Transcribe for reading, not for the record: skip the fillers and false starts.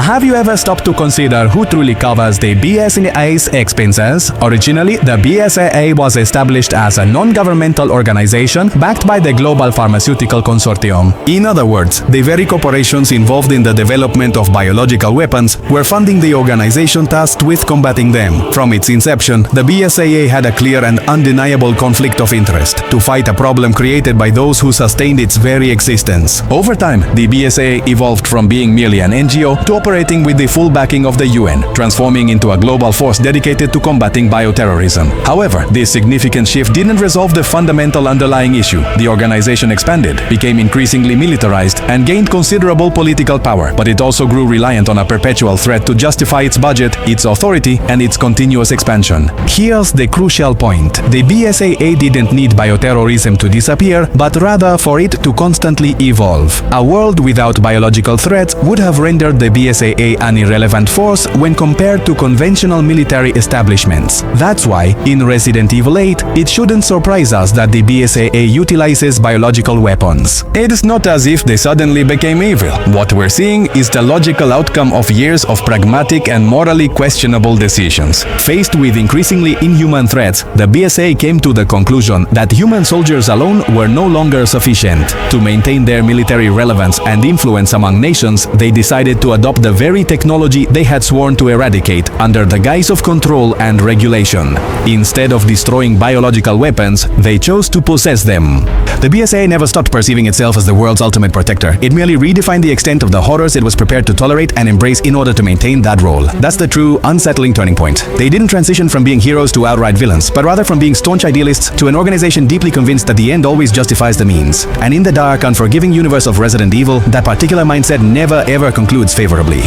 Have you ever stopped to consider who truly covers the BSAA's expenses? Originally, the BSAA was established as a non-governmental organization backed by the Global Pharmaceutical Consortium. In other words, the very corporations involved in the development of biological weapons were funding the organization tasked with combating them. From its inception, the BSAA had a clear and undeniable conflict of interest to fight a problem created by those who sustained its very existence. Over time, the BSAA evolved from being merely an NGO to operating with the full backing of the UN, transforming into a global force dedicated to combating bioterrorism. However, this significant shift didn't resolve the fundamental underlying issue. The organization expanded, became increasingly militarized, and gained considerable political power, but it also grew reliant on a perpetual threat to justify its budget, its authority, and its continuous expansion. Here's the crucial point. The BSAA didn't need bioterrorism to disappear, but rather for it to constantly evolve. A world without biological threats would have rendered the BSAA an irrelevant force when compared to conventional military establishments. That's why, in Resident Evil 8, it shouldn't surprise us that the BSAA utilizes biological weapons. It's not as if they suddenly became evil. What we're seeing is the logical outcome of years of pragmatic and morally questionable decisions. Faced with increasingly inhuman threats, the BSAA came to the conclusion that human soldiers alone were no longer sufficient. To maintain their military relevance and influence among nations, they decided to adopt the very technology they had sworn to eradicate under the guise of control and regulation. Instead of destroying biological weapons, they chose to possess them. The BSAA never stopped perceiving itself as the world's ultimate protector. It merely redefined the extent of the horrors it was prepared to tolerate and embrace in order to maintain that role. That's the true, unsettling turning point. They didn't transition from being heroes to outright villains, but rather from being staunch idealists to an organization deeply convinced that the end always justifies the means. And in the dark, unforgiving universe of Resident Evil, that particular mindset never ever concludes favorably.